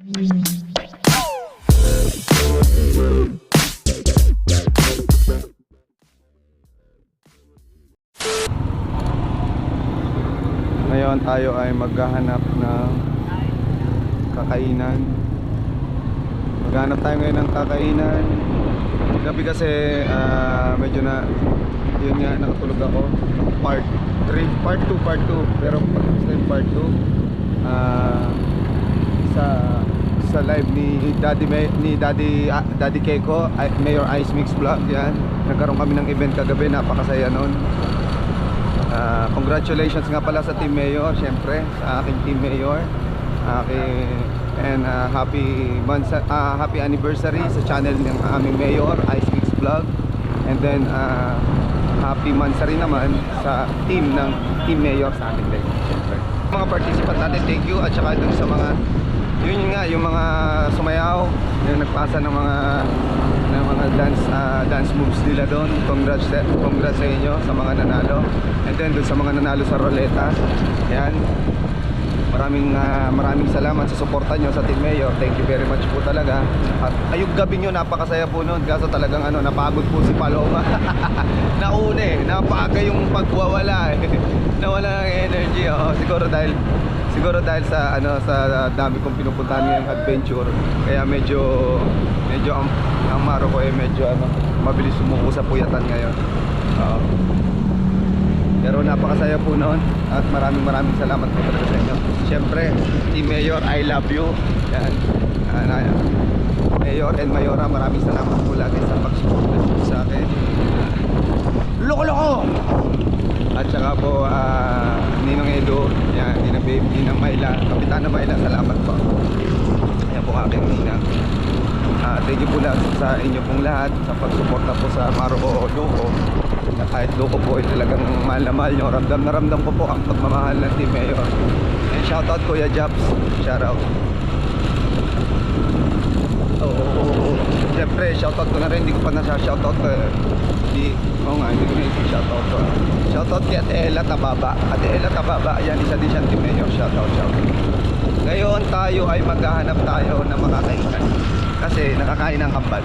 Ngayon tayo ay maghahanap ng kakainan. Maghahanap tayo ngayon ng kakainan. Gabi kasi medyo na, yun nga, nakatulog ako. Part 3, part 2. Pero part 2 sa live ni Daddy Keiko, Mayor Ice Mix Vlog. Yan, nagkaroon kami ng event kagabi, napakasaya nun. Congratulations nga pala sa Team Mayor, syempre sa aking Team Mayor. And happy anniversary sa channel ng aming Mayor Ice Mix Vlog. And then happy mansari naman sa team ng Team Mayor sa akin din, syempre. Mga participant natin, thank you. At saka dun sa mga, yun nga, yung mga sumayaw, yung nagpasa ng mga dance moves nila doon. Congrats sa inyo sa mga nanalo. And then dun sa mga nanalo sa roleta, yan, maraming salamat sa suporta nyo sa Team Mayor. Thank you very much po talaga. At ayong gabi nyo, napakasaya po nun. Kaso talagang napagod po si Paloma. Naune, napaga yung pagwawala nawala ng energy. Siguro dahil sa dami kong pinupuntahan ngayong adventure. Kaya medyo ang maro ko medyo mabilis sumuko sa puyatan ngayon. Pero napakasaya po noon. At maraming salamat po talaga sa inyo. Siyempre, Team Mayor, I love you. Yan. Mayor and Mayora, maraming salamat po lagi sa pagsuporta sa akin. Loko-loko! At saka po Ninong Edo, yan, Ninang Mayla, Kapitana Mayla, salamat po. Yan po aking ninang. Thank you po lahat sa inyo pong lahat sa pagsuporta po sa Maro o Loko. Na kahit Loko po ay talagang mahal na mahal nyo. Ramdam na ramdam ko po ang pagmamahal ng Team Mayor. And shoutout Kuya Jobs, shoutout. Siyempre shoutout ko na rin, hindi ko pa nasa-shoutout. Hindi ko na-shoutout ko. Shoutout kay Ate Ella Tababa. Ate Ella Tababa, yan, isa din siyang Team Mayor. Shoutout. Ngayon tayo ay maghahanap tayo ng makakainan. Kasi nakakain ng kambal.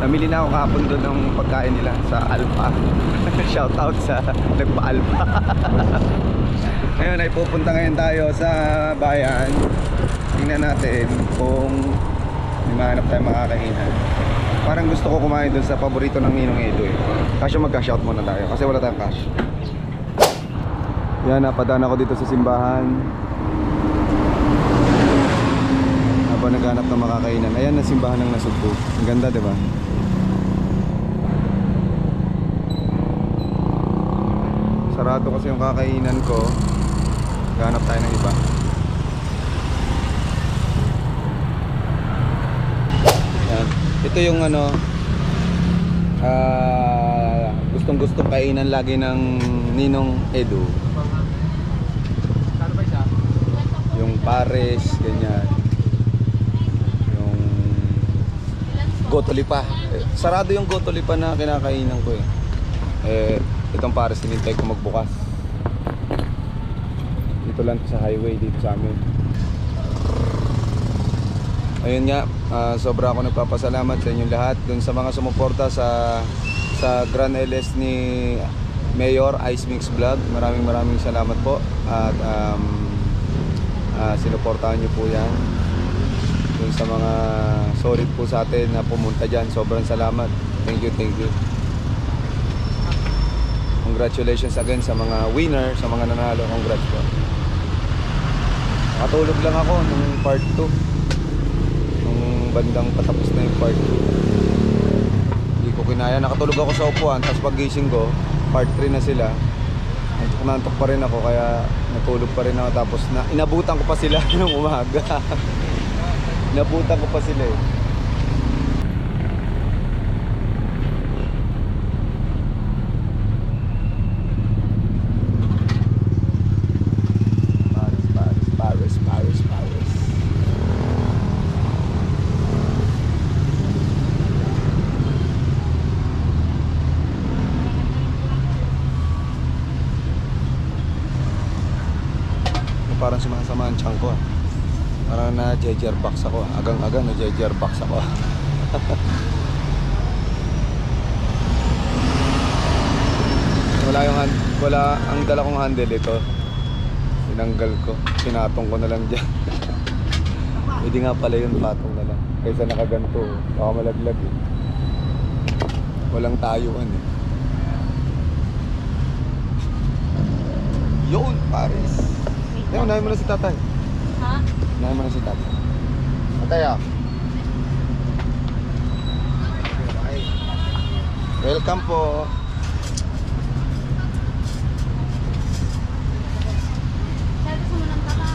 Namili na ako kahapon doon ng pagkain nila sa Alpha. Shoutout sa nagpa-Alpha. Ngayon ay pupunta ngayon tayo sa bayan. Tingnan natin kung may mahanap tayong makakainan. Parang gusto ko kumain doon sa paborito ng Ninong Edo Kasi magka-shout muna tayo kasi wala tayong cash. Yan, napadaan ako dito sa simbahan. Habang naghanap ng makakainan. Ayan na simbahan ng Nasugbu. Ang ganda, diba? Sarado kasi yung kakainan ko. Naghanap tayo ng iba. Ayan. Ito yung gustong-gustong kainan lagi ng Ninong Edo. Yung pares, ganyan. Gotolipa. Sarado yung Gotolipa na kinakainan ko itong pares hinintay ko magbukas. Dito lang sa highway dito sa amin. Ayun nga, sobra ako nagpapasalamat sa inyong lahat dun sa mga sumuporta sa Grand LS ni Mayor Ice Mix Vlog. Maraming salamat po. At sinuportahan niyo po yan. Dun sa mga solid po sa atin na pumunta dyan, sobrang salamat. Thank you. Congratulations again sa mga winner, sa mga nanalo. Congrats po. Nakatulog lang ako nung part 2. Nung bandang patapos na yung part 2. Hindi ko kinaya. Nakatulog ako sa upuan, tapos paggising ko, part 3 na sila. Nantok pa rin ako, kaya natulog pa rin ako. Tapos inabutan ko pa sila nung umaga. Nabutan ko pa sila Paris. Parang sumasama ang tiyan ko. Parang naka-jejer box ako. Agang-aga na jejer box ako. Wala ang dala kong handle ito. Tinanggal ko. Pinatong ko na lang dyan. Hindi nga pala yun, patong na lang. Kaysa nakaganto, baka malaglag eh. Walang tayuan eh. Yun, Paris. Ayaw, unahin mo na si tatay. Ha? Unahin mo na si tatay. Tatay ah. Welcome po. Sir, gusto mo ng taba?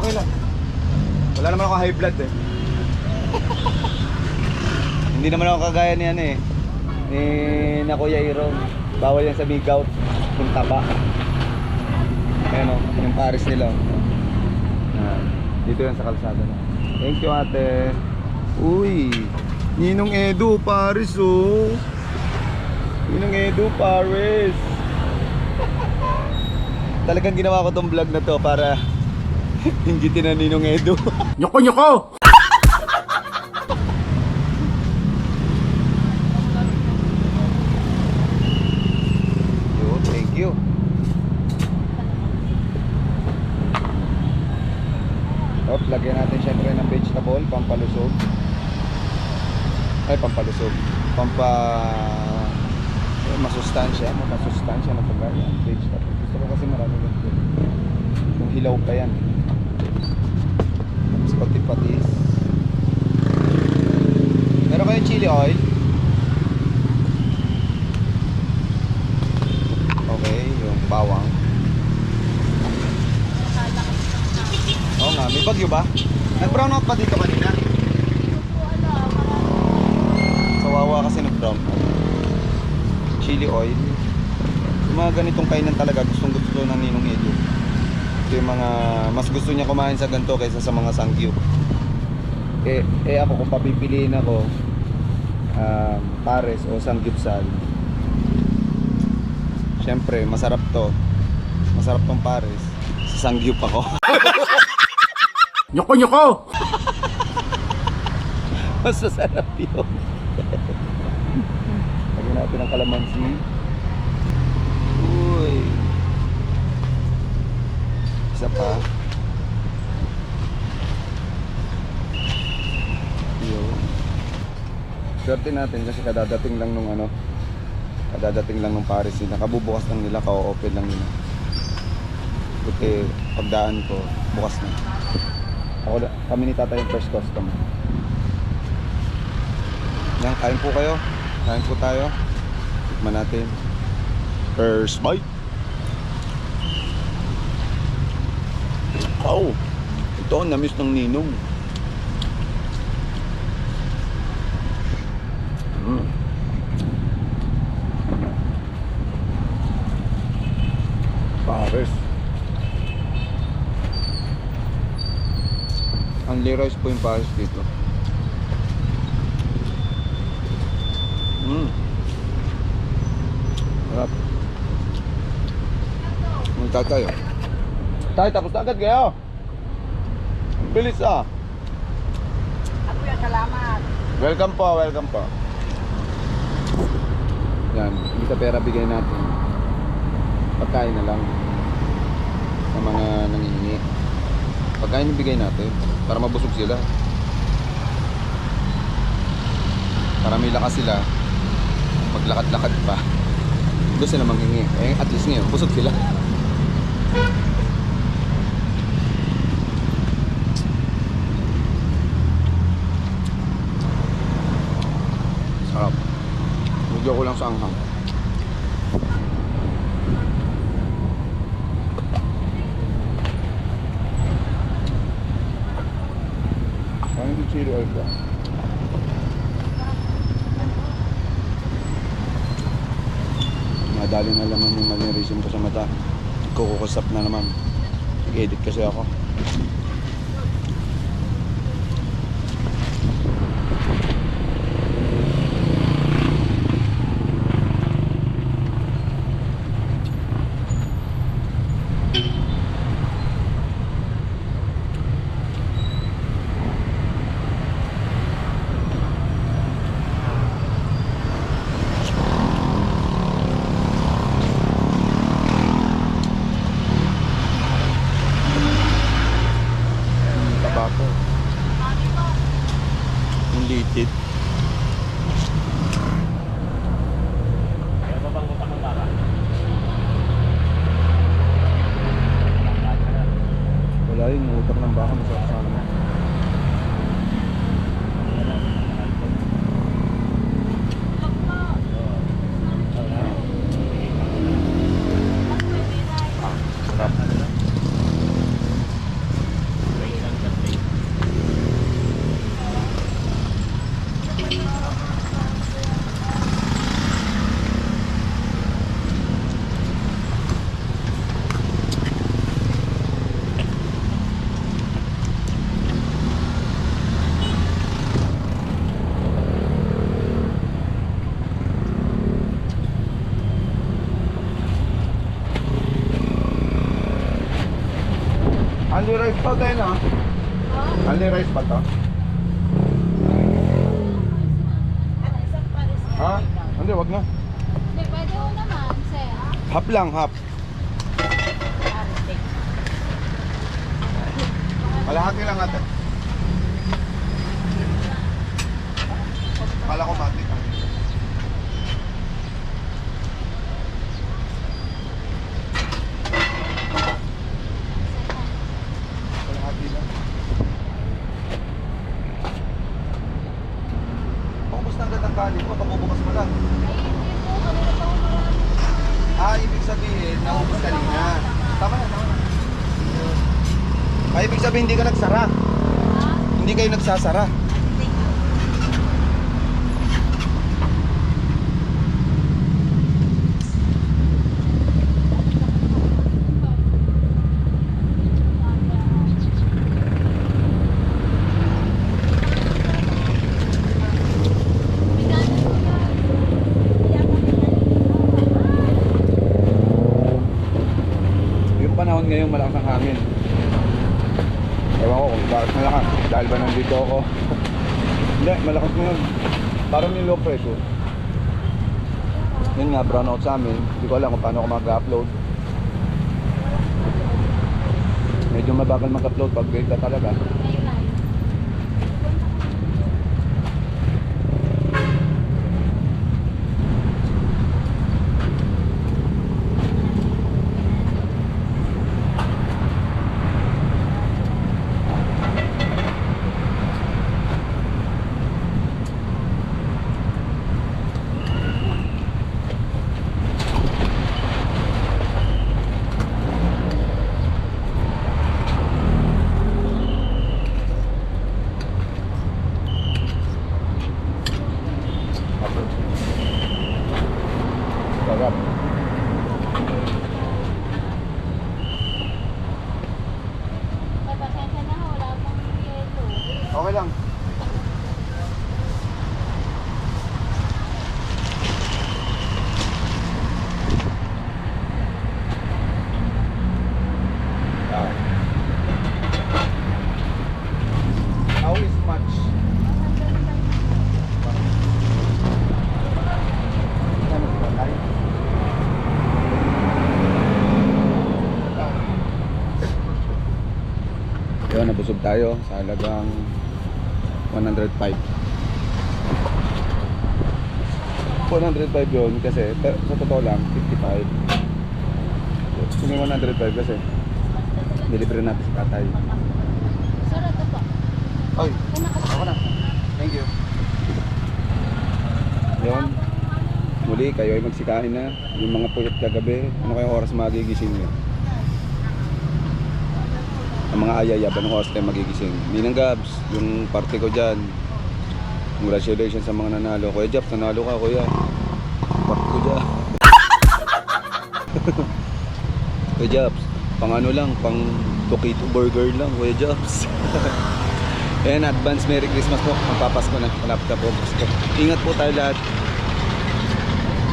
Okay lang. Wala naman ako high blood eh. Hindi naman ako kagaya ni ano eh. Ni na Kuya Irong. Bawal yan sa big out. Kung taba. Ayan o, yung Paris nila. Dito yan sa kalsada na. Thank you ate. Uy, Ninong Edu, Paris oh. Ninong Edu, Paris. Talagang ginawa ko tong vlog na to para hinggitin na Ninong Edu. Nyoko! Yo, thank you. Tapos lagyan natin syempre ng vegetable, pampalusog. Ay, pampalusog. Masustansya na pagkaya. Vegetable. Gusto ko kasi marami ganito. Yung hilaw pa yan. Tapos pati-patis. Meron kayong chili oil? Okay, yung bawang. Oo nga, may bagyo ba? Nag-brown out pa dito kanina? Sawawa kasi nag-brown out. Chili oil. Yung mga ganitong kainan talaga gustong gusto ng Ninong Edu. Ito yung mga mas gusto niya kumain sa ganito kaysa sa mga sangyup. Ako kung papipiliin ako pares o sangyupsal, syempre masarap tong pares. Sa sangyup ako. Nyoko! Mas masarap yun. Lagyan natin ang kalamansi. Uy. Isa pa. Yun. Swerte natin kasi kadadating lang nung Paris nila. Kabubukas lang nila, ka-open lang nila. Buti pagdaan ko, bukas na. Kami ni tatay yung first customer. Yan, kain po kayo. Kain po tayo. Tikman natin. First bite. Oh, ito ang namis ng Ninong. Pares. Ang lirais po yung pares dito. Sarap. Magta tayo. Tayo, tapos na agad kayo. Ang bilis ah. Ako yan, salamat. Welcome po. Yan, hindi sa pera bigay natin. Pagkain na lang sa mga nangingi. Pagkain ibigay natin para mabusog sila. Para may lakas sila maglakad-lakad pa. Gusto sila manghingi. At least ngayon, busog sila. Sarap. Medyo ko lang sa anghang. Parang yung chili oil ba? Madali na naman yung malnutrition ko sa mata. Kukusap na naman. Nag-edit kasi ako. litid. Kaya ba bang utang ng baka? Wala yun, yung utak ng baka masarap sa amin. Sarap. Only rice pa tayo na? Only rice pa to? Ha? Hindi, wag na. Hindi, pwede ho naman, sir. Half lang, half. Malahati lang ate. Kala ko mati ka. Malahati lang. Ubus na agad ang kanin mo, pabubukas mo lang. Ay, hindi po. Kanina pa ho marami. Ibig sabihin, naubos kanina. Tama na, tama na. Ibig sabihin, hindi ka nagsara. Ha? Hindi kayo nagsasara. Yung panahon ngayon, malakas ang hangin. Ewan ko kung bakit malakas. Dahil ba nandito ako? Hindi, malakas ngayon. Parang yung low pressure. Yun nga, brownout sa amin. Hindi ko alam kung paano ako mag-upload. Medyo mabagal mag-upload pag gate ka talaga. Ngayon na. Sarap. Ay, pasensya na ho. Wala pong yelo. Okay lang. How is much? Yun, nabusog tayo sa halagang 105. 105 yun kasi sa totoo lang 55. Kung 105 kasi delivery natin sa tatay. Sir, ito po. Oy, Kung ako na. Thank you. Yun. Muli kayo ay magsikain na. Yung mga puyat kagabi, ano kayong oras magigising nyo? Ang mga ayayab, anong oras tayo magigising? Ninang Gabs, yung party ko dyan. Congratulations sa mga nanalo. Kuya Japs, nanalo ka kuya. Party ko dyan. Kuya Japs, pang ano lang, pang Tokito burger lang, Kuya Japs. And advance Merry Christmas po. Magpapasko na. Malapit na po. Ingat po tayo lahat.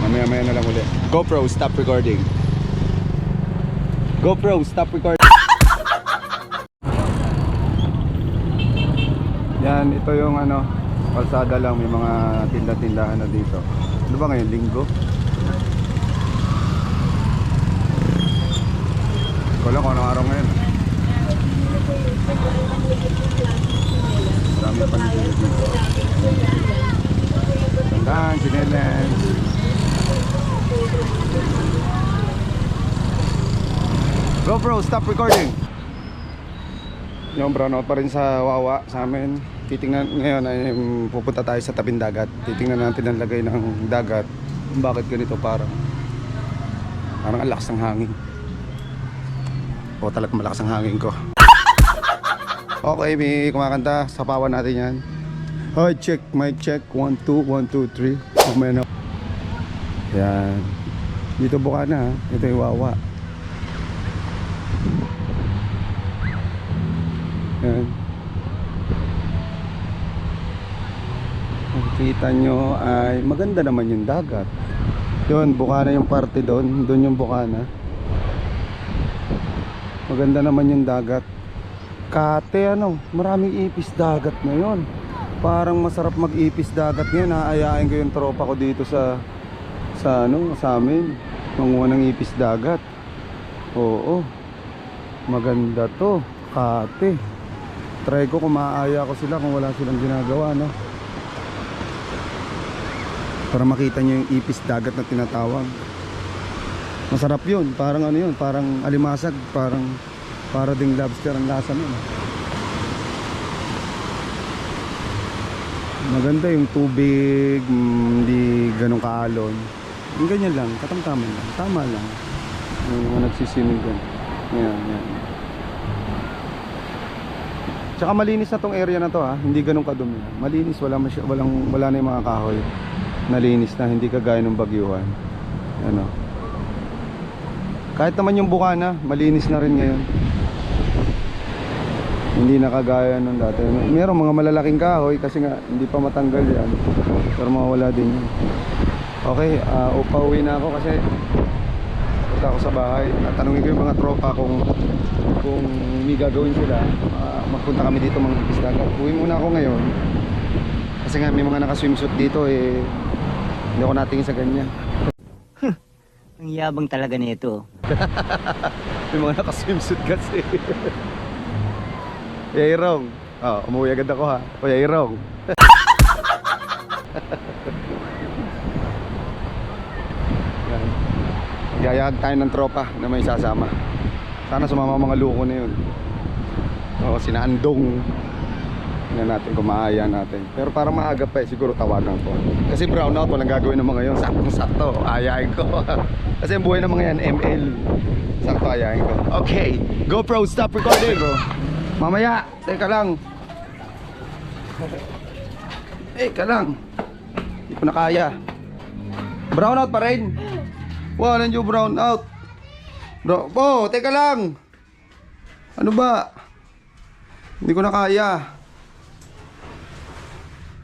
Mamaya-maya na lang ulit. GoPro, stop recording. GoPro, stop recording. Yan, ito yung ano, kalsada lang. May mga tinda-tindahan na dito. Ano ba ngayon? Linggo? Wala ko anong araw ngayon. Marami pa nito dito. maintenance. GoPro, stop recording. Yung brownout pa rin sa Wawa sa amin. Titingnan ngayon ay pupunta tayo sa tabing dagat. Titingnan natin ang lagay ng dagat. Bakit ganito parang ang lakas ng hangin. O talagang malakas ang hangin ko. Okay, may kumakanta. Sapawan natin yan. Hi, check, mic check. 1, 2, 1, 2, 3. Umeno. Yan. Dito buka na ha. Ito yung Wawa. Yan. Makikita nyo ay maganda naman yung dagat. Yun, Bukana yung parte doon. Doon yung Bukana. Maganda naman yung dagat. Kate ano, maraming ipis dagat ngayon. Parang masarap mag-ipis dagat ngayon. Aayain ko yung tropa ko dito sa amin. Manguha ng ipis dagat. Oo. Maganda to. Kate. Try ko kung maaaya ko sila kung wala silang ginagawa, no? Para makita nyo yung ipis dagat na tinatawag. Masarap yun. Parang ano yun, parang alimasag. Para ding lobster ang lasa nun. Maganda yung tubig, hindi ganun kaalon. Yung ganyan lang, katamtaman lang. Tama lang. Yung mga nagsisimming dyan. Yan. Tsaka malinis na tong area na to ha. Hindi ganun kadumi. Malinis, wala na yung mga kahoy. Nalinis na, hindi kagaya ng bagyuhan. Ano. Kahit naman yung Bukana, malinis na rin ngayon. Hindi na kagaya nung dati. Merong mga malalaking kahoy kasi nga hindi pa matanggal yan. Pero mawala din yun. Okay, pauwi na ako kasi punta ako sa bahay. Tanungin ko yung mga tropa kung may gagawin sila. Magpunta kami dito mga ipis dagat. Uwi muna ako ngayon. Kasi nga may mga naka-swimsuit dito eh. Hindi ako natingin sa ganyan. Ang yabang talaga nito. May mga naka-swimsuit kasi. Yairong. Umuwi agad ako ha. O Yairong. Yayag tayo ng tropa na may sasama. Sana sumama mga luko na yun. O sina Andong. Tingnan natin kung maaya natin. Pero parang maaga pa eh, siguro tawagan ko. Kasi brownout, walang gagawin ng mga yun. Saktong-sakto, ayain ko. Kasi ang buhay ng mga yan, ML. Sakto ayain ko. Okay, GoPro, stop recording bro. Mamaya, teka lang. Teka lang. Hindi ko na kaya. Brownout pa rin. Wow, nandiyo brownout. Bro, teka lang. Ano ba? Hindi ko na kaya.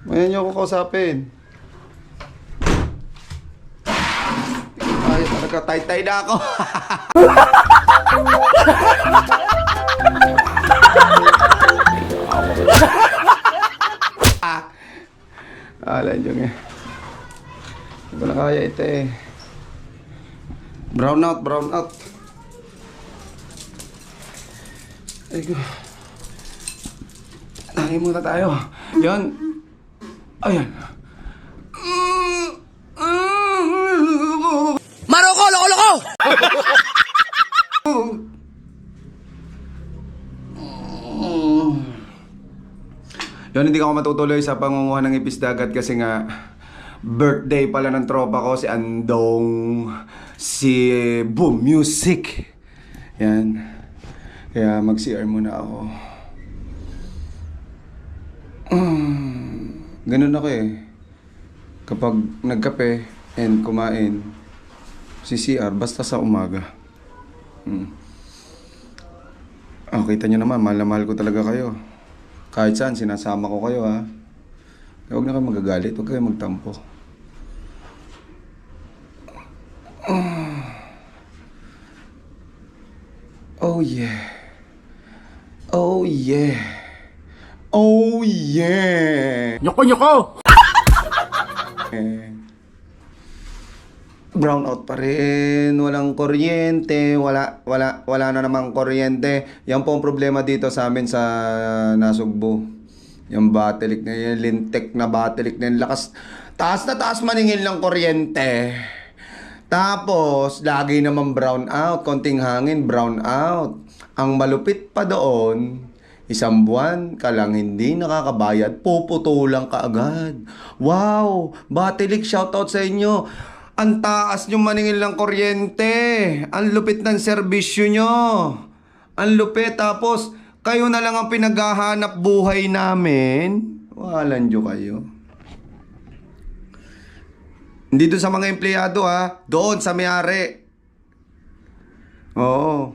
Ngayon nyo ako kausapin. Ay, talaga tay-tay na ako. Alam nyo nga. Hindi ko na kaya ito eh. Brownout. Ay ko. Tangin muna tayo. Yan. Ayan. Maroko, loko! Yun, hindi ako matutuloy sa pangunguha ng ipis dagat kasi nga birthday pala ng tropa ko, si Andong, si Boom Music. Yan. Kaya mag-CR muna ako. Ganun ako eh. Kapag nagkape and kumain, si CR basta sa umaga. Kita nyo naman, mahal na mahal ko talaga kayo. Kahit saan, sinasama ko kayo ha. Huwag na kayo magagalit, huwag kayo magtampo. Oh yeah. Oh yeah. Oh yeah. Nyoko! Brownout pa rin, walang kuryente, wala na namang kuryente. Yan po ang problema dito sa amin sa Nasugbu. Yung batilik na yan, lintek na batilik na yan, lakas. Taas na taas maningil ng kuryente. Tapos, lagi naman brown out, konting hangin, brown out. Ang malupit pa doon, isang buwan ka lang hindi nakakabayad, puputulang ka agad. Wow! Batilik, shoutout sa inyo. Ang taas nyo maningil ng kuryente. Ang lupit ng serbisyo nyo. Ang lupit. Tapos, kayo na lang ang pinaghahanap buhay namin. Walan nyo kayo. Hindi doon sa mga empleyado ha. Doon sa may-ari. Oo.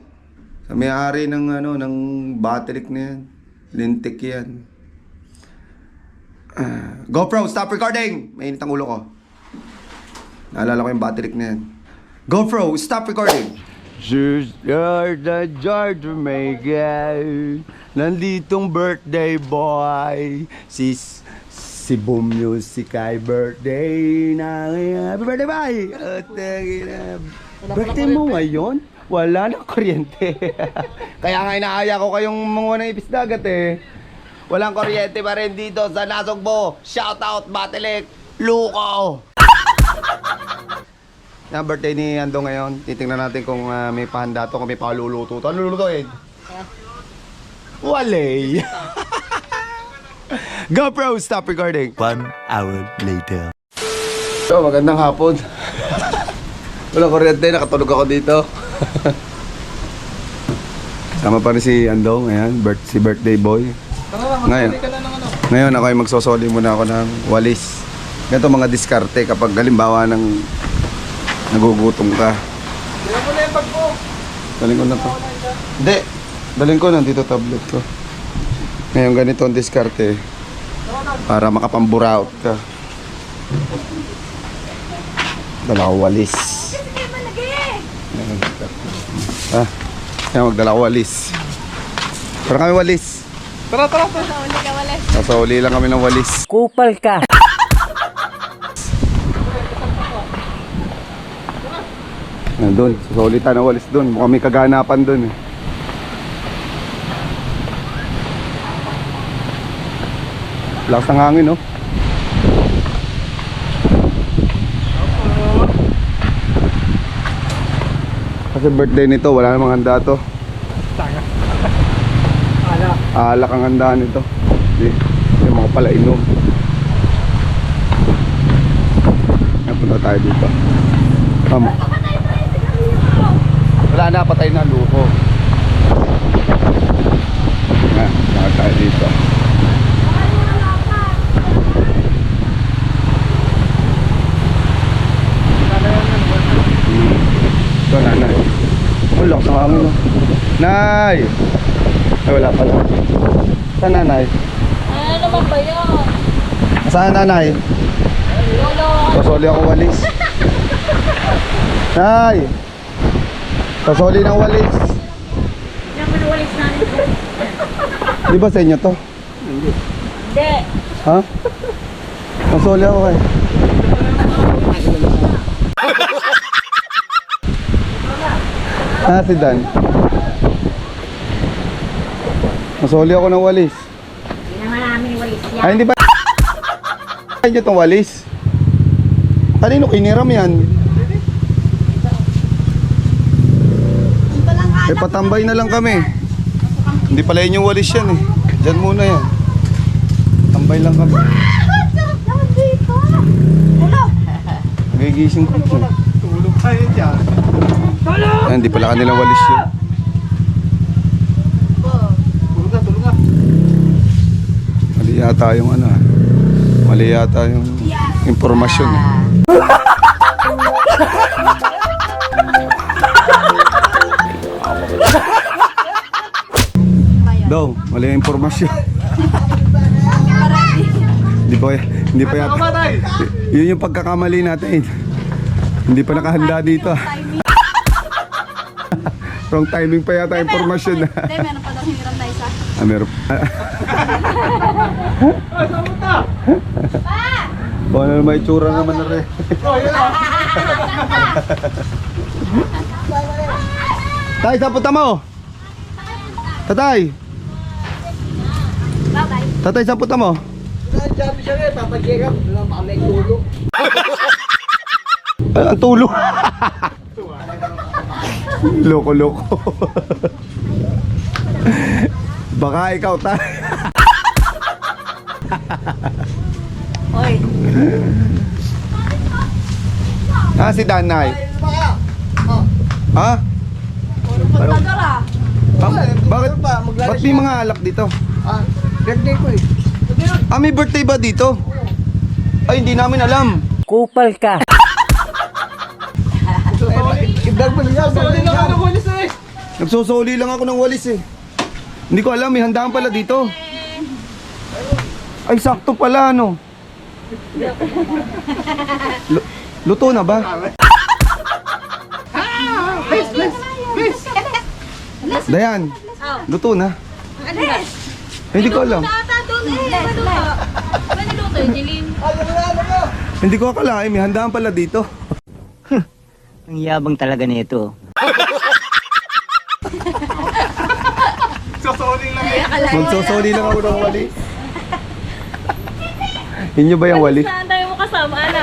Sa may-ari ng ng batilik na yan. Lintik yan. GoPro, stop recording! Mainit ang ulo ko. Naalala ko yung batilik na yan. GoPro, stop recording! George Miguel, nanditong birthday boy. Si Boom Music ay birthday na. Happy birthday boy! Birthday mo ngayon? Wala na kuryente. Kaya nga inaaya ko kayong mga ng ipis dagat eh. Walang kuryente pa rin dito sa Nasugbo. Shout out Batilik, Luko! Na birthday ni Ando ngayon. Titingnan natin kung may pahanda to, kung may paluluto to. Ano lulutuin? Walay! GoPro, stop recording. 1 hour later. So, magandang hapon. Walang kuryente, nakatulog ako dito. Sama pa rin si Andong, ayan, si birthday boy. Ngayon ako ay magsosoli muna ako ng walis. Ganito mga diskarte kapag halimbawa ng nagugutom ka. Dala mo na yung bag mo. Daling ko na to. Hindi, daling ko nandito tablet ko. Ngayon ganito ang diskarte para makapamburaot ka. Dala ko walis. Kaya magdala ko walis. Para kami walis. Tara. Hindi ka wala. Nasa uli lang kami ng walis. Kupal ka. Nandun, sa ulitan ng walis dun. Mukhang may kaganapan dun eh. Lakas ng hangin, no? Kasi birthday nito, wala namang handa to. Alak ang handaan nito. Yung mga palainom. Napunta tayo dito. Tama. Wala na, patay na, luko. Saka tayo dito. Ito, nanay. Wala sa hangin, no? Nay! Ay, wala pala. Saan nanay? Ano naman ba yun? Saan nanay? Lolo. Sasoli ako walis. Nay! Sasoli ng walis. Naman walis namin. Di ba sa inyo to? Hindi. Ha? Sasoli ako kayo. Si Dan. Masoli ako ng walis. Hindi naman namin walis yan. Ay, hindi ba nyo itong walis? Kanino kiniram yan? Eh, patambay na lang kami. Hindi pala yun yung walis yan eh. Diyan muna yan. Tambay lang kami. Nagigising ko. Tulog tayo dyan. Ay, hindi pala kanilang walis yun. Tulog na. Mali yata yung mali yata yung impormasyon eh. Daw, mali yung impormasyon. Hindi pa yata. Yun yung pagkakamali natin. Hindi pa nakahanda dito. Wrong timing pa yata impormasyon na. Hindi, meron pa daw hiniram na isa. Meron. Baka na may tsura naman na rin. Tay, saan punta mo? Tatay! Bye-bye. Tatay, saan punta mo? Sabi siya rin, papag-check up. Baka may tulo. Ay, ang tulo. Loko-loko. Baka ikaw tayo. Oy. Si Danay. Ha? Pagkakar ah. Bakit? Ba't may mga alak dito? Birthday ko eh. May birthday ba dito? Ay, hindi namin alam. Kupal ka. I-vlog mo niya. Sorry na ako walis na eh. Nagsusuli lang ako ng walis eh. Hindi ko alam, may handaan pala dito. Ay, sakto pala, ano? Luto na ba? Dayan, luto na. Hindi ko alam. Hindi ko akalain, may handaan pala dito. Ang yabang talaga nito. Sasoling lang eh. Magsusuli lang ako ng walis. Inyo ba yung walis? Saan tayo mo kasama, Ana?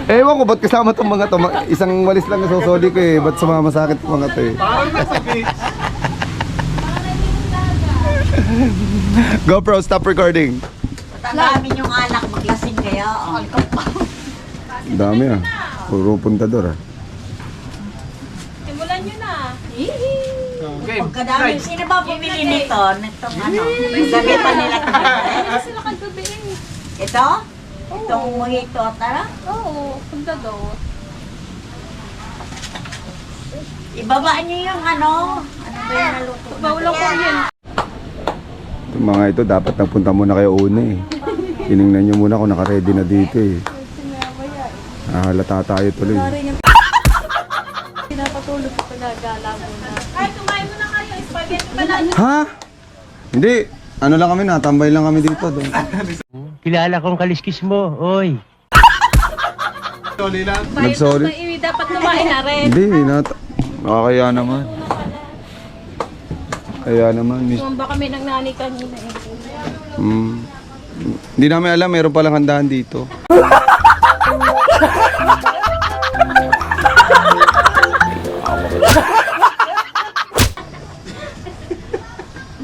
Ewan ko, ba't kasama itong mga to? Isang walis lang nasusuli ko eh. Ba't sumama sa akin itong mga to eh? Parang nasa beach. GoPro, stop recording. Namin yung anak, maglasing kaya. Ang dami ah. Puro puntador ah. Simulan nyo na. Pagkadami, sino ba bumili nito? Nitong ano, gamitan nila. Ano sila kagabi eh? Ito? Itong mojito, tara? Oo, punta daw. Ibaba niyo yung ano ba yung naluto? Bawal ko yun. Itong mga ito, dapat nagpunta muna kayo una eh. Tinignan nyo muna kung naka-ready na dito eh. Halata tayo tuloy. Pinapatulog ko pinagala mo na. Ay, kumain mo na kayo. Spaghetti pala. Ha? Hindi. Ano lang kami, natambay lang kami dito. Doon. Kilala kong kaliskis mo, oy. Sorry lang. Nag-sorry. Dapat kumain na rin. Hindi, kaya naman. Kaya naman. Tumamba kami ng nanay kanina eh. Hindi namin alam, meron palang handaan dito.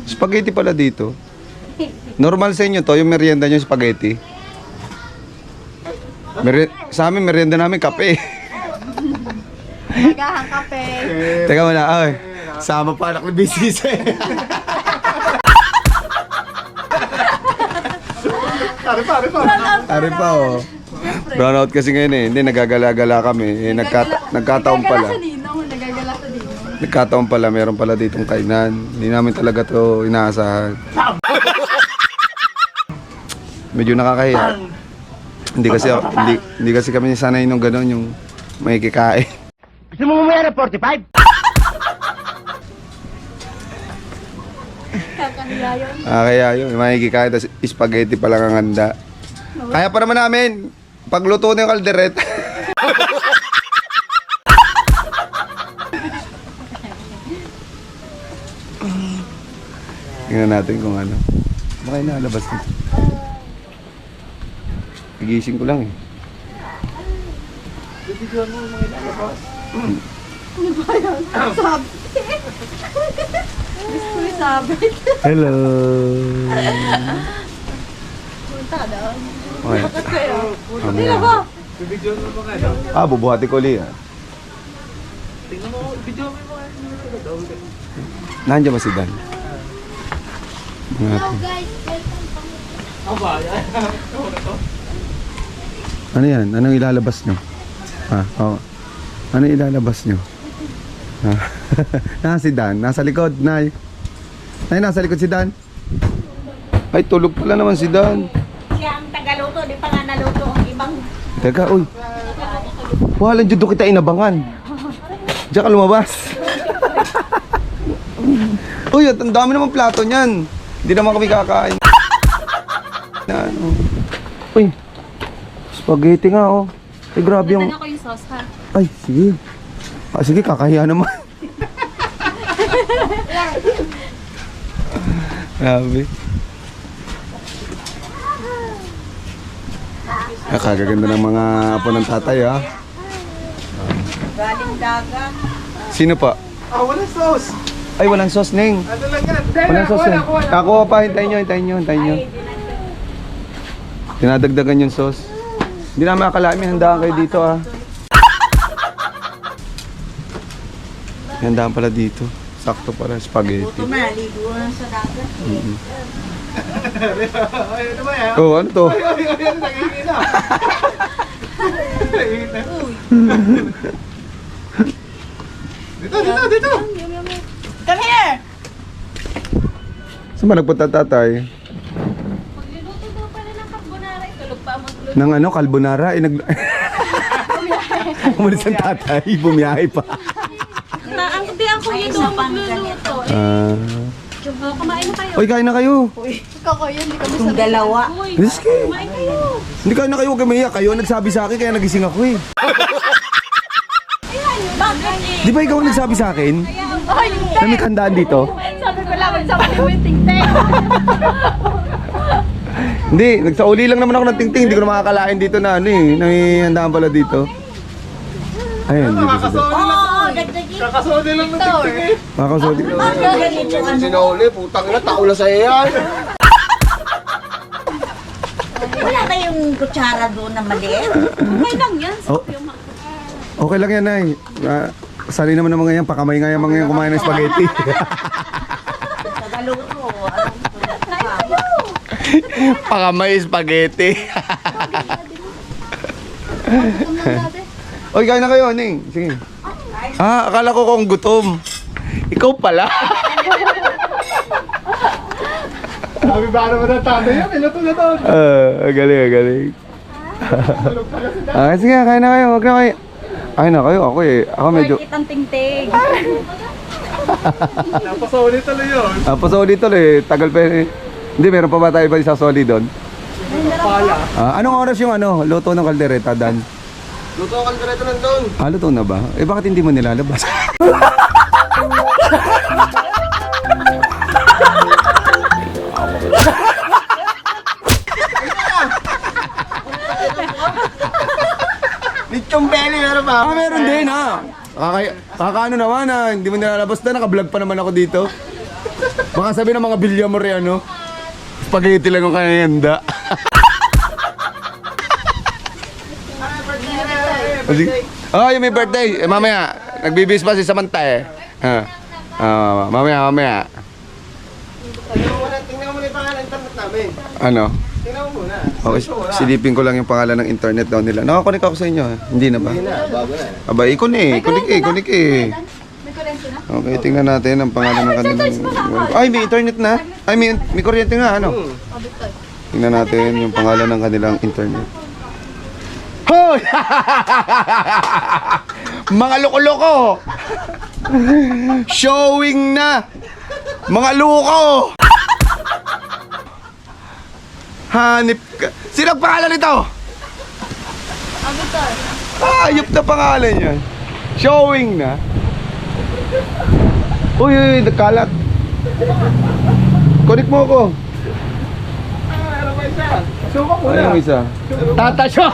Spaghetti pala dito. Normal sa inyo to, yung merienda nyo spaghetti. Sa amin, merienda namin kape. Magahang kape. Teka muna, ay. Sama pa anak ni BCC. Ari pa oh. Brownout kasi ngayon eh. Hindi, nagagala-gala kami. Nagkataon pala. Nagagala sa dino. Nagkataon pala, meron pala ditong kainan. Hindi namin talaga to inaasahan. Medyo nakakahiya. Hindi kasi kami sanay nung gano'n yung may kikain. Gusto mo mamaya na 45? Kakahiya yun. Kaya yun, may kikain, tapos spaghetti pa lang ang handa. Kaya pa naman namin, pagluto na yung kaldereta. Tingnan natin kung ano. Baka inalabas nito. Nagising ko lang eh. Gusto ko sabi. Hello. Punta daw. Okay. Bakit kayo? Mamaya. Sila ba? Video mo mga ano. Bubuhati ko ulit. Tingnan mo, video mo yung mga ano. Nandiyan ba si Dan? Hello guys, welcome pa. Aba, yan. Ano yan? Anong ilalabas nyo? Oo. Ano ilalabas nyo? Si Dan. Nasa likod, Nay. Nay, nasa likod si Dan. Ay, tulog pala naman si Dan. Siya ang tagaluto, di pa nga naluto ang ibang. Teka, uy. Walang judo kita inabangan. Diyan ka lumabas. Uy, at ang dami naman plato niyan. Hindi naman kami kakain. Ano? Uy. Spaghetti nga, oh. Ay, grabe yung... Natan ako yung sauce ha. Ay, sige. Sige, kakahiya naman. Grabe. Kagaganda ng mga apo ng tatay, ha? Galing dagat. Sino pa? Walang sauce. Ay, walang sauce, Neng. Ano lang yan? Walang sauce, Neng. Ako pa, hintayin nyo. Dinadagdagan yung sauce. Hindi namin akalain, may handaan kayo dito, ha? May handaan pala dito. Sakto para spaghetti. Buto na, ligo na sa dagat. Ay, ano ba yan? Oh, ano to? Ay, nangingin na. Dito. Come here! Saan ba nagpunta tatay? Magluluto daw pala ng carbonara. Tulog pa magluto. Nang ano, carbonara? Umalis ang tatay, bumiyahe pa. Ang tiyan ko May yun isa daw pang magluluto. Kumain na kayo. Oy, kain na kayo. Kako yun, hindi kami Itong dalawa. Uy, Rizky. kumain kayo. Hindi kain na kayo, huwag kayo mahiya. Kayo ang nagsabi sa akin, kaya nagising ako eh. Bakit eh? Di ba ikaw ang nagsabi sa akin? Ay, Na may handaan dito? sabi ko lang, sabi ko yung ting-ting. Hindi, nagsauli lang naman ako ng ting-ting. Hindi ko na makakalain dito na ano eh. Na may handaan pala dito. Ayun, dito sa dito. Oo, dagdagin. Kakasode lang ng tigtig eh. Makakasodi. Ganito ano. Sinauli, putang ina, tao na sa'yo yan. Wala kayong kutsara doon na maliit? Okay lang yan. Oh. Okay lang yan, Nay. Sali naman ng mga yan. Pakamay nga yung mga yan kumain ng spaghetti. Tagaluto. Pakamay spaghetti. Oy, kain na kayo, Ning. Sige. Akala ko kung gutom. Ikaw pala. Sabi ba naman ng tatay yan? Iluto na to. Galing. Sige, kain na kayo. Huwag na kayo. Kain na kayo. Ako medyo... Kitang ting-ting. Napasawali tuloy yun. Pasoli tuloy. Tagal pa eh. Hindi, meron pa ba tayo ba sa soli doon? Pala. Anong oras yung luto ng kaldereta, Dan? Luto ang kaldereta nandun. Luto na ba? Eh, bakit hindi mo nilalabas? Lechong belly, meron ba? Meron din, ha? Kakaano naman, ha? Hindi mo nilalabas na. Nakablog pa naman ako dito. Baka sabi ng mga bilyamor yan, no? Spaghetti lang ang kanayanda. Yung may birthday. Mamaya, nagbibis pa si Samantha eh. Mamaya. Tingnan mo muna yung pangalan ng internet namin. Ano? Tingnan mo muna. Okay, silipin ko lang yung pangalan ng internet daw nila. Nakakonek ako sa inyo, ha? Hindi na ba? Bago na. Aba, ikonik eh. May kurente na? Okay, tingnan natin ang pangalan ng kanilang... Ay, may internet na. Ay, may kuryente nga, ano? Tingnan natin yung pangalan ng kanilang internet. Hoy! Mga loko-loko! Showing na! Mga loko! Hanip ka. Sino ang pangalan nito? Abitor. Ayop na pangalan yan. Showing na. Uy, nagkalat. Connect mo ako. Ano ba isa? Suka muna. Ano yung isa? Tata show!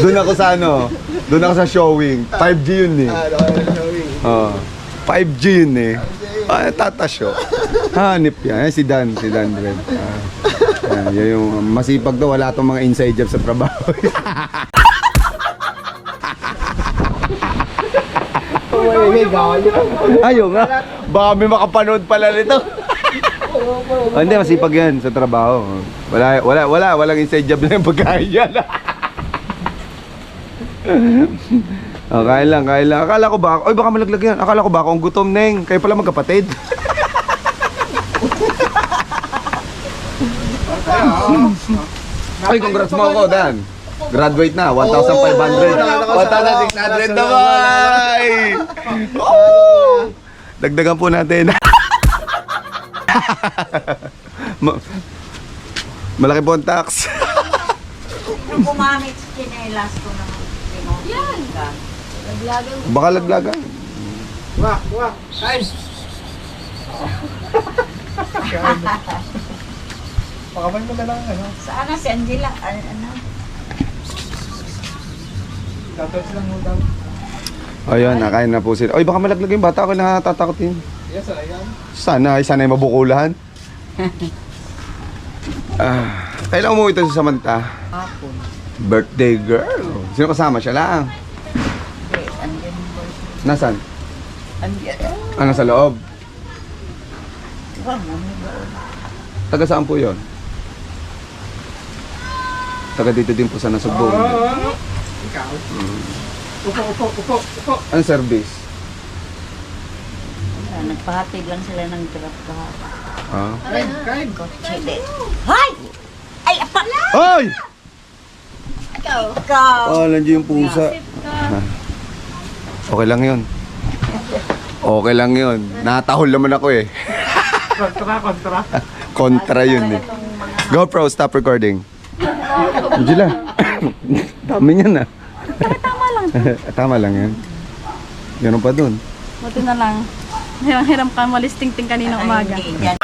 Doon ako sa Doon ako sa showing. 5G yun eh. Showing. 5G yun eh. Tata show. Hanip yan. Si Dan Red. Yan yung masipag daw. Wala tong mga inside job sa trabaho. Ayaw nga. Baka may makapanood pala nito. Hindi, masipag yan sa trabaho. Walang inside job na yung pagkain yan. Kain lang. Akala ko ba, baka malaglag yan. Akala ko ba akong gutom, Neng. Kayo pala magkapatid. Ay, congrats mo ako, Dan. Graduate na, 1,500. 1,600 na ba? Oh! Dagdagan po natin. Malaki po ang tax. Nung gumamit sa chinelas ko naman. Yan. Naglagang. Baka laglagan. Wah, wah. Kain. Kain. Pakaman mo na lang, ano. Saan na si Angela? Ano? Tatouch lang mo daw. Ayun, nakain na po sila. Oy, baka malaglag yung bata. Ako na natatakotin. Yes, ayan. Sana ay mabukulahan. Kailan umuwi ito sa Samantha? Hapon. Birthday girl. Sino kasama? Siya lang. Okay, andyan mo. Nasaan? Andyan. Ano sa loob? Wag naman doon. Taga saan po yun? Taga dito din po sa Nasugbo. Ikaw. Upo. Ano service? Wala, nagpahatid lang sila ng truck kahapon. Ah. Kain. Kotse din. Hay! Ay, apa! Ay! Ikaw. Ikaw! Oh, nandiyan yung pusa. Okay lang yun. Okay lang yun. Natahol naman ako eh. Kontra. Kontra yun eh. GoPro, stop recording. Angela. Tama yan ah. Tama lang. Tama lang yan. Ganun pa dun. Buti na lang. Hiram ka malisting-ting kanina umaga. Ay, hindi, dyan.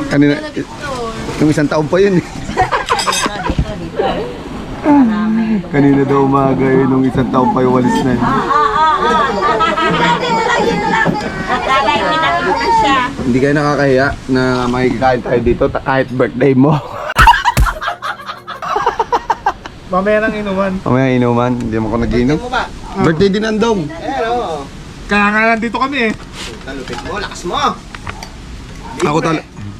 Kanina, yung isang taon pa yun eh. Dito. Maraming. Kanina daw umaga eh, nung isang taon pa yung walis na yun. Akala yung pinakita siya. Hindi kayo nakakahiya na makikikain tayo dito kahit birthday mo. Mamaya lang inuman. Mamaya inuman, hindi mo ako nag-inom. Birthday din andong. Kaya nga nandito kami eh.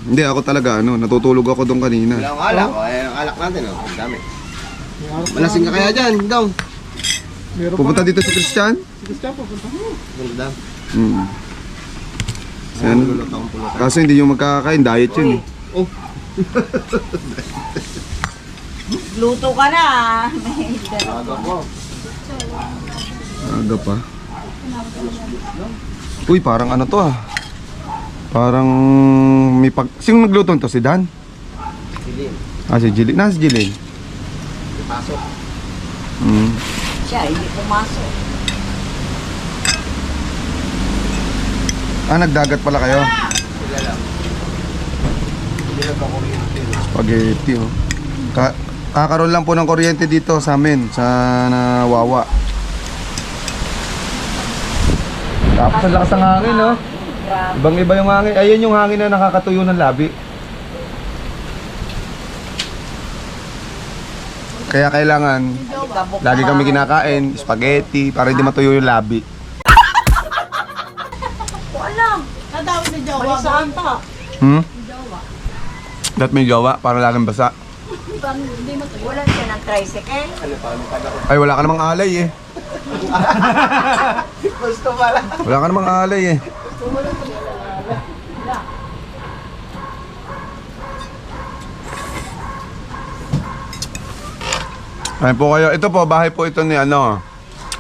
Hindi ako talaga natutulog ako doon kanina. Ang alak, ang alak natin, oh. Ang dami. Malasing ka kaya dyan, Dong. Meron Pupunta dito si Christian? Gusto pupunta. Ganda. Sen. Kaso hindi yung magkakain, diet yun eh. Luto ka na. Aga mo. Aga pa. Uy, parang ano to ah. Parang may pag... Sino nagluto to? Si Dan? Silin. Ah, si Jilin. Nasa si Jilin? Pasok. Siya, hindi pumasok. Ah, nagdagat pala kayo. Sila lang. Hindi nagkakuryente. Spaghetti oh. Kakaroon lang po ng kuryente dito sa amin, sa Wawa. Tapos ang lakas ng hangin, no? Ibang-iba yung hangin. Ayun yung hangin na nakakatuyo ng labi. Kaya kailangan, lagi kami kinakain, spaghetti, para hindi matuyo yung labi. Alam. Natawag ni Jowa. Balisaan ta. Dat may jowa, para laging basa. Hindi mo to. Wala siya ng tricycle. Ay, wala ka namang alay eh. Gusto pala. Wala ka namang alay eh. Ayun po kayo. Ito po, bahay po ito ni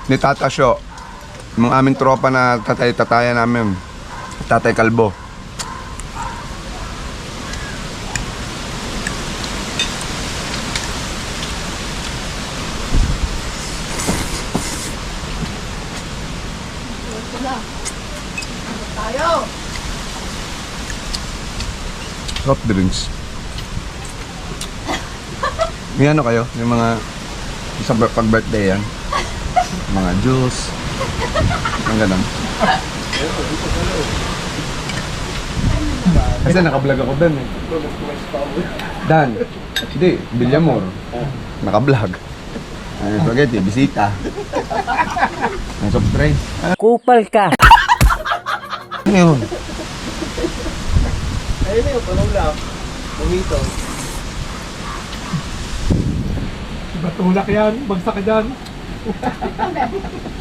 ni Tata Syo. Yung aming tropa na tatay-tataya namin. Tatay Kalbo. Soft drinks. May ano kayo? Yung mga sa pag-birthday yan? Mga juice. Ang ganun. Kasi naka-vlog ako Dan eh. Dan. Hindi, Villamor. Naka-vlog. Ay, spaghetti, bisita. Ang soft drinks. Kupal ka. Ano yun? Ayun na yung panulak. Bumito. Batulak yan. Bagsak ka dyan.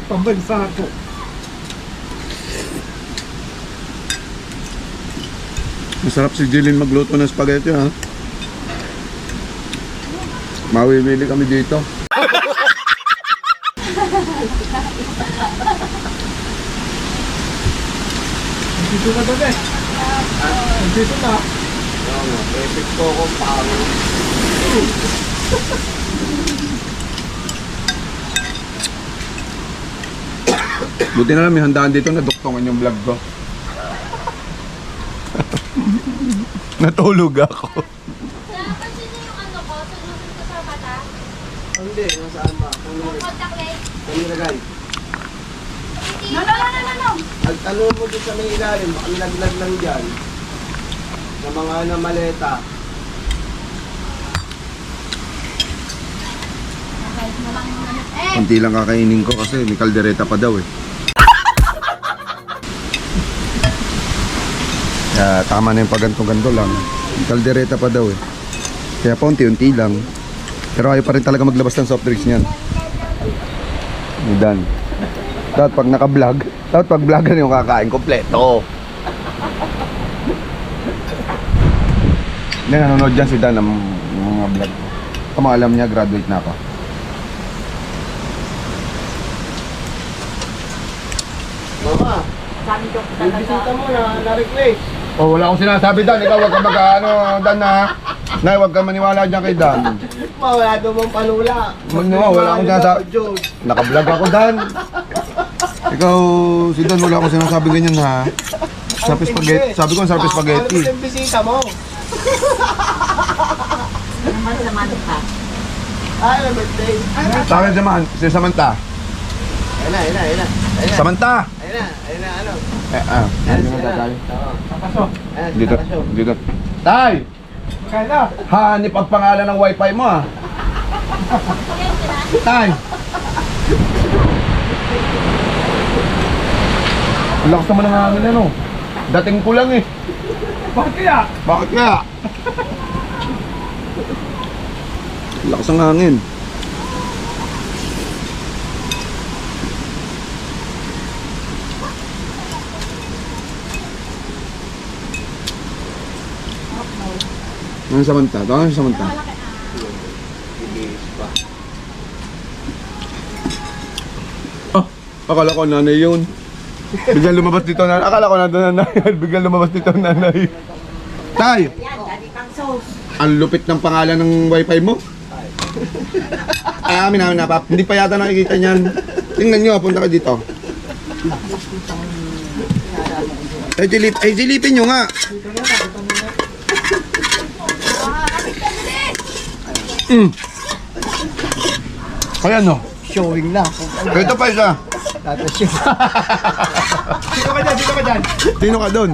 Pambansa ko. Masarap si Jilin magluto ng spaghetti ha. Mawibili kami dito. Dito na doon eh. Dito na. Perfect po ako, pang. Buti na lang may handaan dito na duktungan yung vlog ko. Natulog ako. Napansin niyo yung ano ko, sunusin ko sa mata? Hindi, nasaan ba? Yung contact lens? Kung nilagay. No. Agtanong mo doon sa may ilalim, baka nilaglag lang dyan. Sa mga namaleta. Kunti lang kakainin ko kasi may kaldereta pa daw eh. Kaya tama na yung paganto-ganto lang. May kaldereta pa daw eh. Kaya pa unti-unti lang. Pero ayaw pa rin talaga maglabas ng soft drinks niyan. Dan. Dapat pag naka-vlog, dapat pag vlogan yung kakain kompleto. Hindi, nanonood dyan si Dan ng mga vlog ko. Kung alam niya, graduate na ako. Mama, Sabi ko yung bisita talaga. mo na-request. Oh, wala akong sinasabi Dan. Ikaw wag ka mag-ano, Dan na. Nay, wag ka maniwala dyan kay Dan. Ma, wala daw mong panula. Wala akong sinasabi. Naka-vlog ako, Dan. Ikaw, si Dan, wala akong sinasabi ganyan ha. Sarap spaghetti. Sabi ko, sarap spaghetti. Ano yung bisita mo? Naman naman ka. Ay, may birthday. Sa akin samahan, si Samantha. Ayun na, ayun na, ayun na. Ayun na, Samantha! ayun na, ano. Dito na tayo. Ayan, Dito, nakashow. dito. Tay! Hanip ang pangalan ng wifi mo ah. Tay! Ang lakas naman ng hangin ano. Dating ko lang eh. Bakit kaya? Bakit kaya? Ang lakas ng hangin. Ano Samantha? Tawag si Samantha. Oh, akala ko nanay yun. Biglang lumabas dito nanay. Akala ko nandun nanay. Biglang lumabas dito nanay. Tay! Yan, dali pang sauce. Ang lupit ng pangalan ng wifi mo. Ay, amin na pap. Hindi pa yata nakikita niyan. Tingnan nyo, punta ka dito. Ay, silipin nyo nga. Kaya no? Showing na. Ito pa isa. Tapos yun. Sino ka dyan? Sino ka dyan? Sino ka doon?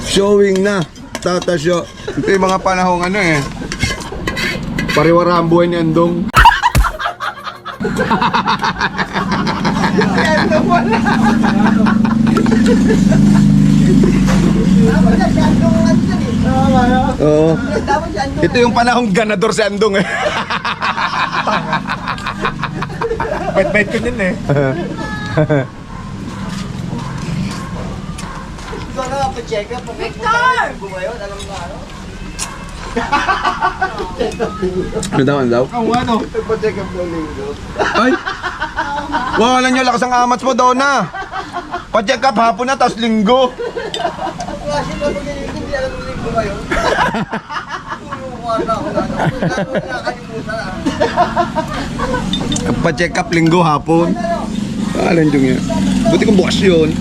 Showing na. Tata show. Ito yung mga panahong ano eh. Pariwara ang buhay ni Andong. Oo. Ito yung panahong ganador si Andong eh. Bait-bait ko din eh. Ikaw na pa-check up. Victor! Bumayon, alam mo ano? Ano daw? Ang ano? Nagpa-check up ng linggo. Ay! Wala nyo lakas ang amats mo daw na. Pa-check up hapon na, tapos linggo. Kasi na pag-inig, hindi alam mo linggo ngayon. Tumukuha na ako na. Nakakalimutan na. Pa-check up linggo hapon. Alam nyo nga. Buti kong bukas yun.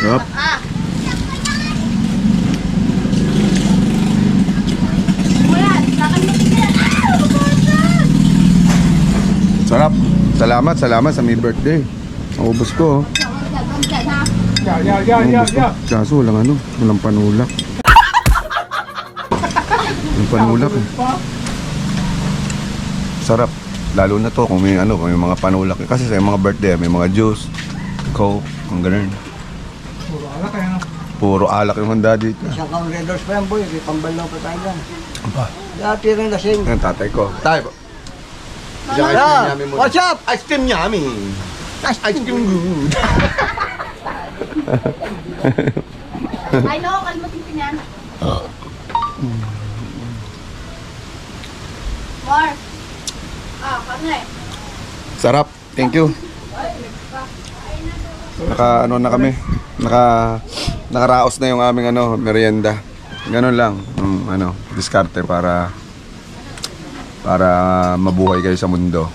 Yup. Sarap. Salamat sa may birthday. Maubos ko. Kaso walang panulak. Walang panulak eh. Sarap. Lalo na to kung may mga panulak. Kasi sa mga birthday, may mga juice, coke, ang ganun. Puro alak yung handa dito. Isang kang Red Doors pa yan, boy. May pambalaw pa tayo dyan. Aba. Dati rin lasing. Yan tatay ko. Tay po. What's up? Ice cream yummy. Ice cream good. Ay, no, kalmating ko niyan. Mar. Kami. Sarap. Thank you. Ano na kami. Nakaraos na yung aming merienda. Ganun lang. Diskarte para mabuhay kayo sa mundo.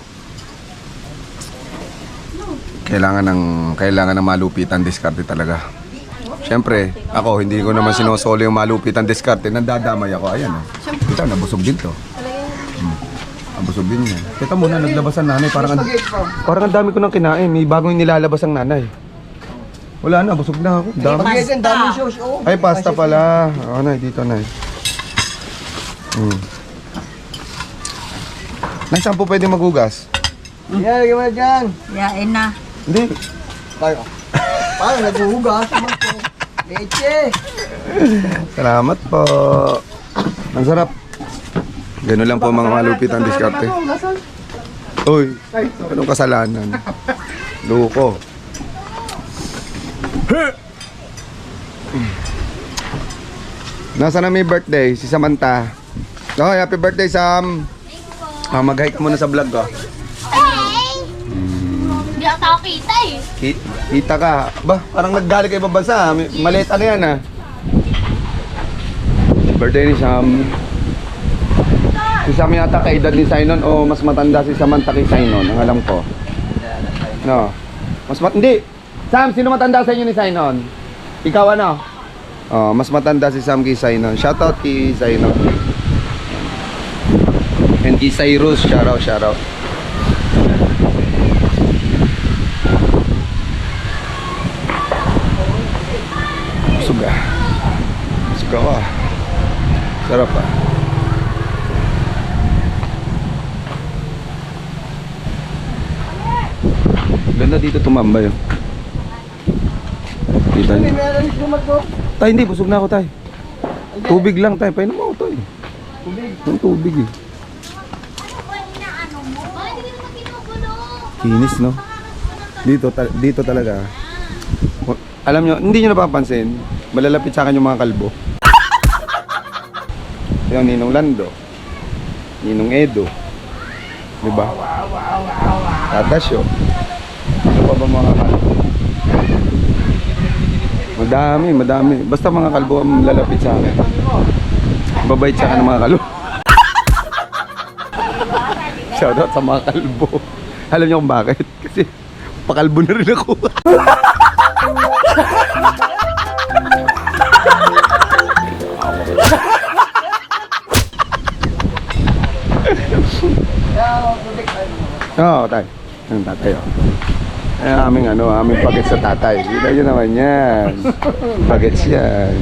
Kailangan ng malupitan diskarte talaga. Siyempre, ako hindi ko naman sinosolo yung malupitan diskarte. Nandadamay ako. Ayan oh. Kita, nabusog din to. Nabusog din yan. Kita muna, naglabas ang nanay. Parang ang dami ko nang kinain. May bagong nilalabas ang nanay. Wala na, busog na ako. Dami. Pagkita, ang daming sauce, oh. Ay, pasta pala. Oo, nay, dito, nay. Nay, saan po pwede magugas? Yan, lagyan mo na dyan. Yain na. Hindi. Tayo. Parang naghuhugas. Leche. Salamat po. Ang sarap. Ganun lang po mga malupit ang diskarte. Uy, anong kasalanan? Luko. Nasa na may birthday? Si Samantha. Okay, happy birthday, Sam. Mag-hike muna sa vlog ko. Hindi ako kita eh. Kita ka. Ba, parang naggaling kayo ibang bansa. Maliit ano yan ah. Birthday ni Sam. Si Sam yata kay edad ni Sainon o mas matanda si Samantha kay Sainon. Ang alam ko. No. Hindi. Sam, sino matanda sa inyo ni Sainon? Ikaw ano? Oh, mas matanda si Sam kay Sainon. Shoutout kay Sainon. And kay Cyrus, shoutout. Busog ah. Busog ako ah. Sarap ah. Ganda dito tumambay oh. Kita niyo. Tay, hindi. Busog na ako, tay. Tubig lang, tay. Painom mo ako, tay. Yung tubig eh. Kinis, no? Dito talaga. Alam nyo, hindi nyo napapansin, malalapit sa akin yung mga kalbo. Yung Ninong Lando, Ninong Edo, diba? Tatasyo. Ano pa ba mga kalbo? Madami. Basta mga kalbo ang lalapit sa akin. Babait sa akin ng mga kalbo. Shoutout sa mga kalbo. Alam niyo kung bakit? Kasi pakalbo na rin ako. Oo, tay. Ang tatay, oh. Aming bagets sa tatay. Kita nyo naman yan. Bagets yan.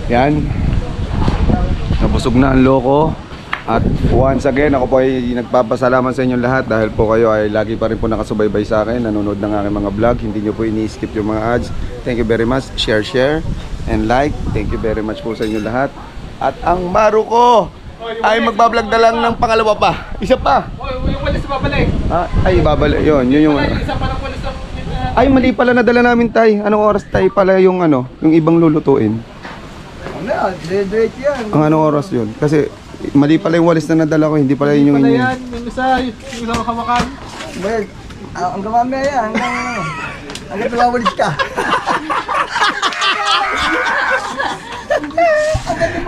Yan. Nabusog na ang loko. At once again, ako po ay nagpapasalamat sa inyong lahat dahil po kayo ay lagi pa rin po nakasubaybay sa akin, nanonood ng aking mga vlog, hindi nyo po ini-skip yung mga ads. Thank you very much. Share, and like. Thank you very much po sa inyong lahat. At ang Maru ko ay magbablog na lang ng pangalawa pa. Isa pa. Yung walis babalik. Ay, babalik. Yun yung... Isa pa ng walis. Ay, mali pala nadala namin, tay. Anong oras, tay, pala yung yung ibang lulutuin? Ano yan? Dire-diretso yan. Ang anong oras yun? Kasi mali pala yung walis na nadala ko, hindi pala yun yung Pala inyo. yan, yung isa makamakan. Well, hanggang mamaya yan. Hanggang tumawalis ka.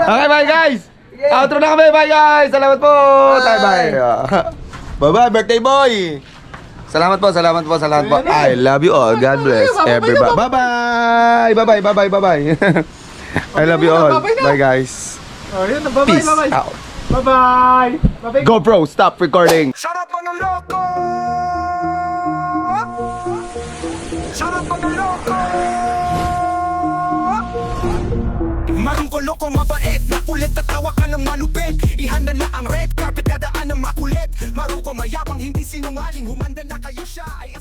Okay, bye guys! Outro na kami, bye guys! Salamat po! Bye! Bye-bye, birthday boy! Salamat po. I love you all. God bless everybody. Bye-bye! Bye-bye! I love you all. Bye guys. Oh, yun, bye-bye, Peace bye-bye. out. Bye-bye. Bye-bye. GoPro, stop recording. Sarap ng loko! Sarap ng loko! Marungkolo ko mabait, napulit at tawa ka ng malupit. Ihanda na ang red carpet, dadaan ng makulit. Marungko mayabang, hindi sinungaling, humanda na kayo siya ay